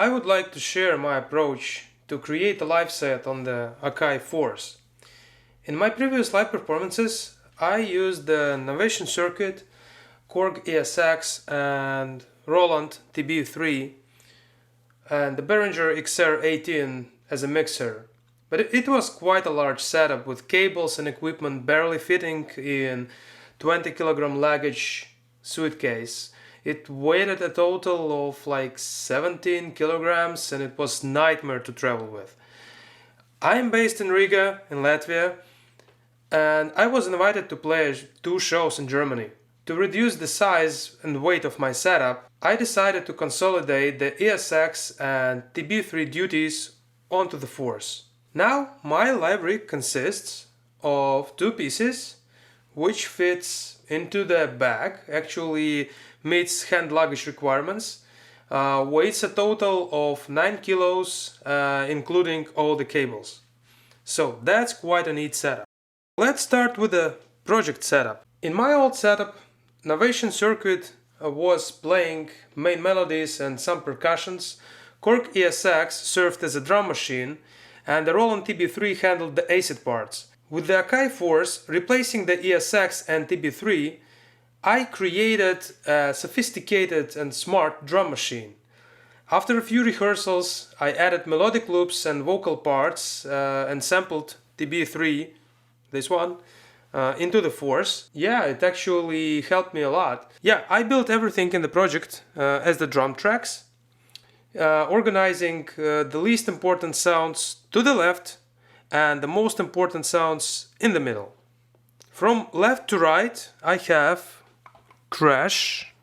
I would like to share my approach to create a live set on the Akai Force. In my previous live performances, I used the Novation circuit, Korg ESX and Roland TB3 and the Behringer XR18 as a mixer. But it was quite a large setup with cables and equipment barely fitting in 20 kilogram luggage suitcase. It weighed a total of like 17 kilograms and it was nightmare to travel with. I am based in Riga in Latvia and I was invited to play 2 shows in Germany. To reduce the size and weight of my setup, I decided to consolidate the ESX and TB3 duties onto the Force. Now my live rig consists of 2 pieces which fits into the bag, actually meets hand luggage requirements, weighs a total of 9 kilos including all the cables. So that's quite a neat setup. Let's start with the project setup. In my old setup, Novation circuit was playing main melodies and some percussions, Korg ESX served as a drum machine, and the Roland TB3 handled the acid parts. With the Akai Force replacing the ESX and TB3, I created a sophisticated and smart drum machine. After a few rehearsals, I added melodic loops and vocal parts and sampled TB3, this one, into the Force. Yeah, it actually helped me a lot. Yeah, I built everything in the project as the drum tracks, organizing the least important sounds to the left and the most important sounds in the middle. From left to right, I have crash,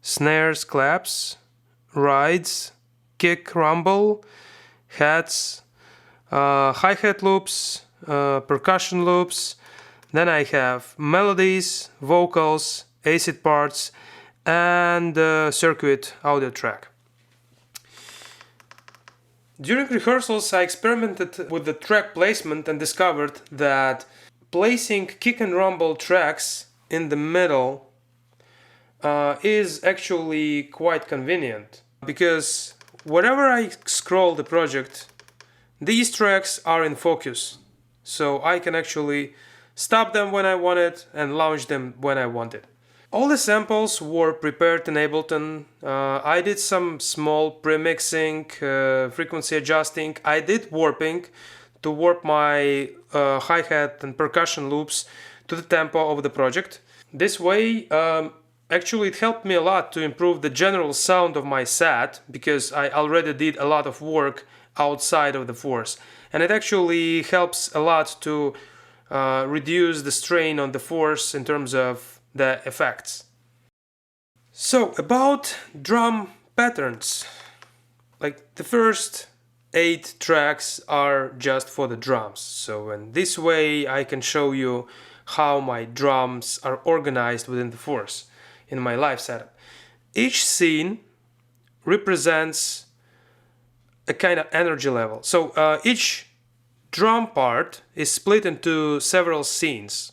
snares, claps, rides, kick, rumble, hats, hi-hat loops, percussion loops. Then I have melodies, vocals, acid parts, and circuit audio track. During rehearsals, I experimented with the track placement and discovered that placing kick and rumble tracks in the middle is actually quite convenient, because wherever I scroll the project, these tracks are in focus, so I can actually stop them when I want it and launch them when I want it. All the samples were prepared in Ableton. I did some small pre-mixing, frequency adjusting. I did warping to warp my hi-hat and percussion loops to the tempo of the project. This way, actually it helped me a lot to improve the general sound of my set, because I already did a lot of work outside of the Force. And it actually helps a lot to reduce the strain on the Force in terms of the effects. So about drum patterns, like the first 8 tracks are just for the drums. So in this way I can show you how my drums are organized within the Force in my live setup. Each scene represents a kind of energy level. So each drum part is split into several scenes.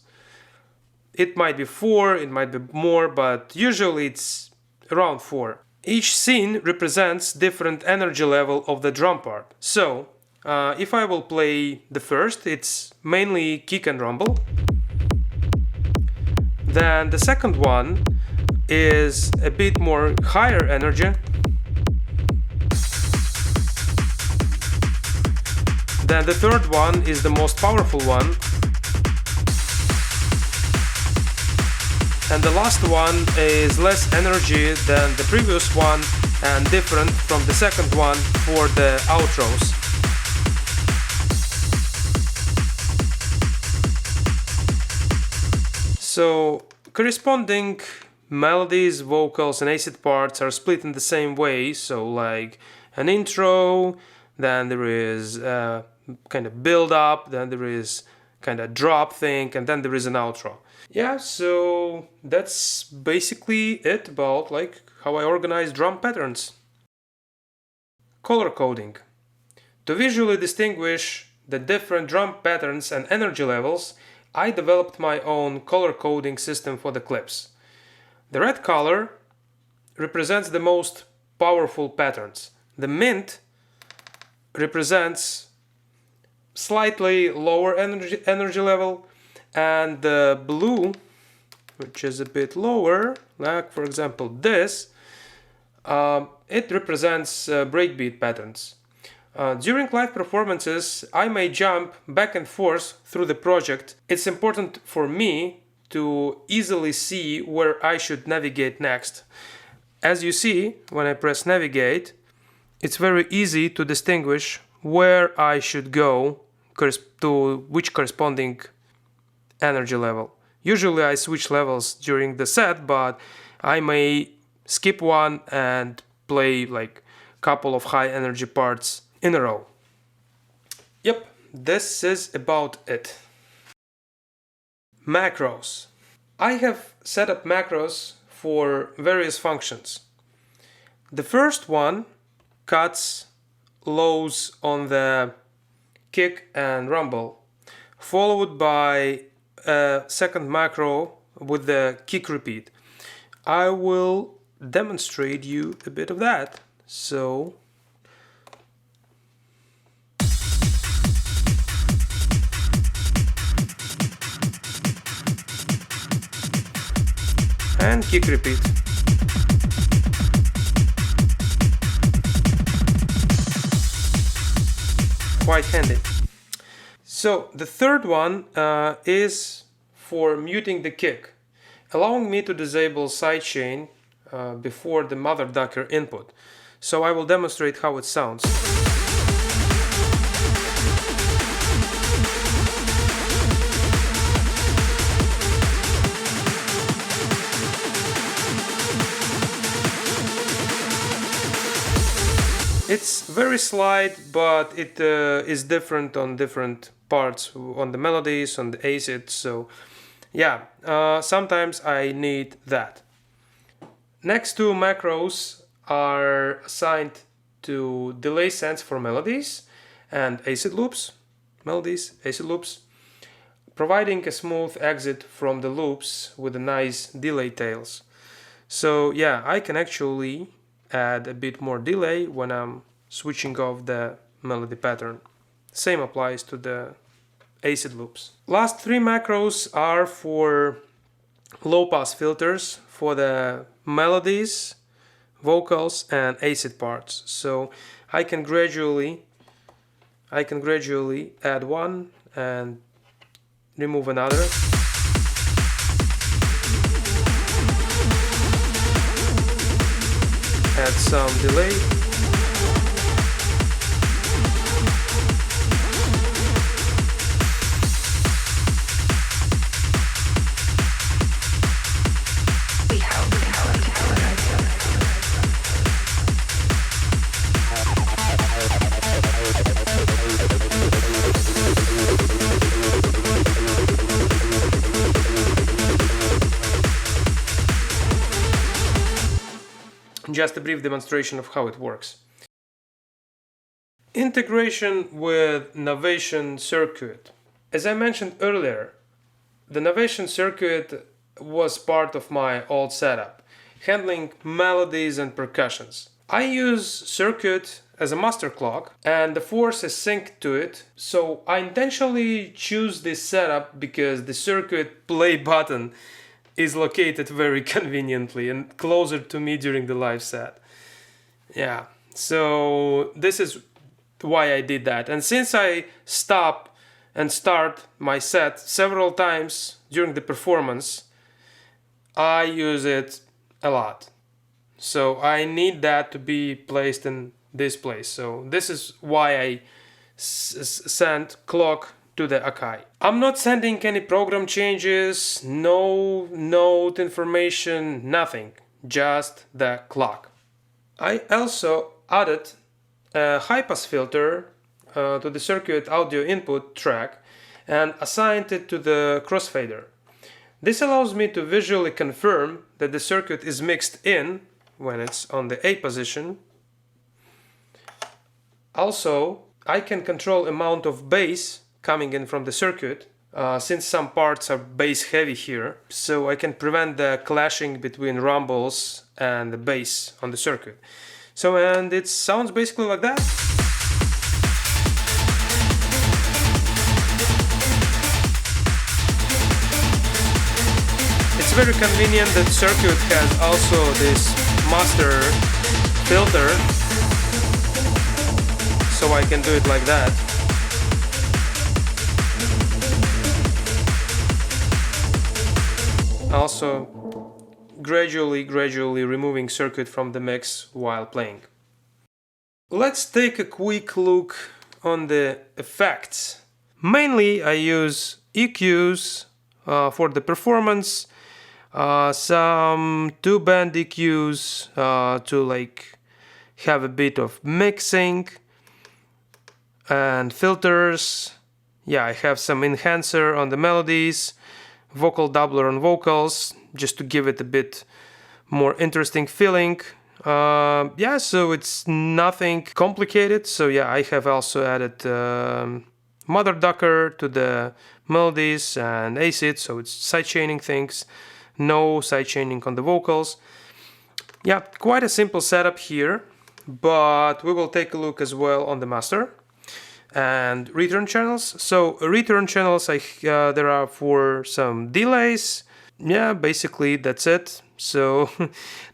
It might be 4, it might be more, but usually it's around 4. Each scene represents different energy level of the drum part. So if I will play the first, it's mainly kick and rumble. Then the second one is a bit more higher energy. Then the third one is the most powerful one. And the last one is less energy than the previous one and different from the second one for the outros. So corresponding melodies, vocals and acid parts are split in the same way. So like an intro, then there is a kind of build up, then there is kind of drop thing, and then there is an outro. Yeah, so that's basically it about like how I organize drum patterns. Color coding. To visually distinguish the different drum patterns and energy levels, I developed my own color coding system for the clips. The red color represents the most powerful patterns. The mint represents slightly lower energy level, and the blue, which is a bit lower, like for example this, it represents breakbeat patterns. During live performances, I may jump back and forth through the project. It's important for me to easily see where I should navigate next. As you see, when I press navigate, it's very easy to distinguish where I should go to which corresponding energy level. Usually I switch levels during the set, but I may skip one and play like a couple of high energy parts in a row. Yep, this is about it. Macros. I have set up macros for various functions. The first one cuts lows on the kick and rumble, followed by a second macro with the kick repeat. I will demonstrate you a bit of that. So and kick repeat. Quite handy. So the third one is for muting the kick, allowing me to disable sidechain before the mother ducker input. So I will demonstrate how it sounds. It's very slight, but it is different on different parts, on the melodies, on the acid, so yeah, sometimes I need that. Next two macros are assigned to delay sense for melodies and acid loops, providing a smooth exit from the loops with a nice delay tails. So yeah, I can actually add a bit more delay when I'm switching off the melody pattern. Same applies to the acid loops. Last three macros are for low pass filters for the melodies, vocals and acid parts. So I can gradually add one and remove another. Add some delay. Just a brief demonstration of how it works. Integration with Novation circuit. As I mentioned earlier, the Novation circuit was part of my old setup, handling melodies and percussions. I use circuit as a master clock and the force is synced to it, so I intentionally choose this setup because the circuit play button is located very conveniently and closer to me during the live set. Yeah, so this is why I did that. And since I stop and start my set several times during the performance, I use it a lot. So I need that to be placed in this place. So this is why I send clock to the Akai. I'm not sending any program changes, no note information, nothing, just the clock. I also added a high pass filter to the circuit audio input track and assigned it to the crossfader. This allows me to visually confirm that the circuit is mixed in when it's on the A position. Also, I can control amount of bass coming in from the circuit, since some parts are bass heavy here, so I can prevent the clashing between rumbles and the bass on the circuit. So, and it sounds basically like that. It's very convenient that circuit has also this master filter, so I can do it like that. Also gradually removing circuit from the mix while playing. Let's take a quick look on the effects. Mainly I use EQs for the performance, some 2-band EQs to like have a bit of mixing, and filters. Yeah, I have some enhancer on the melodies, vocal doubler on vocals, just to give it a bit more interesting feeling. Yeah, so it's nothing complicated. So yeah, I have also added mother ducker to the melodies and acid, so it's sidechaining things, no sidechaining on the vocals. Yeah, quite a simple setup here, but we will take a look as well on the master and return channels. So return channels, there are for some delays. Yeah, basically that's it. So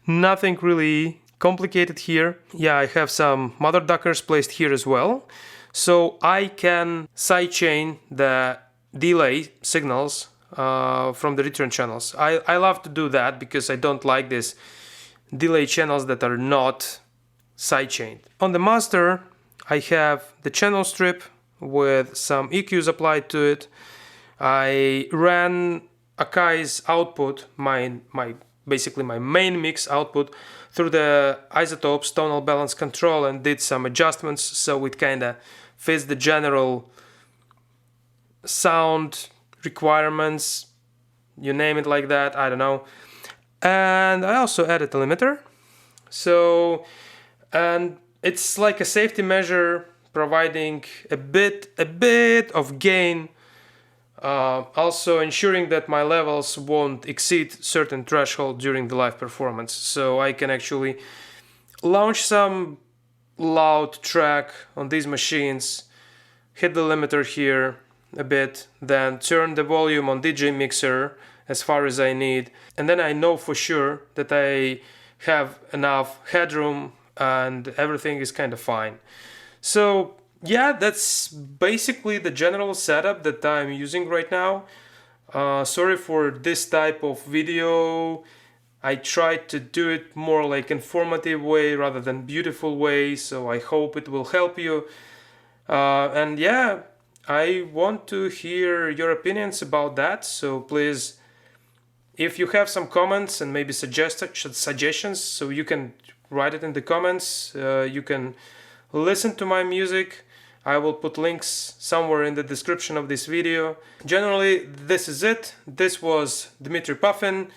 nothing really complicated here. Yeah, I have some mother duckers placed here as well, so I can sidechain the delay signals from the return channels. I love to do that because I don't like these delay channels that are not sidechained. On the master, I have the channel strip with some EQs applied to it. I ran Akai's output, basically my main mix output, through the isotopes tonal balance control and did some adjustments so it kinda fits the general sound requirements, you name it like that, I don't know. And I also added a limiter. So, and it's like a safety measure, providing a bit of gain, also ensuring that my levels won't exceed certain threshold during the live performance. So I can actually launch some loud track on these machines, hit the limiter here a bit, then turn the volume on DJ mixer as far as I need, and then I know for sure that I have enough headroom and everything is kind of fine. So yeah, that's basically the general setup that I'm using right now. Sorry for this type of video. I tried to do it more like informative way rather than beautiful way, so I hope it will help you. And yeah, I want to hear your opinions about that, so please, if you have some comments and maybe suggestions, so you can write it in the comments. You can listen to my music. I will put links somewhere in the description of this video. Generally, this is it. This was Dmitry Puffin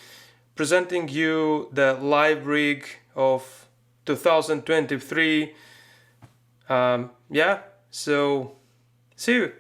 presenting you the live rig of 2023. Yeah, so see you.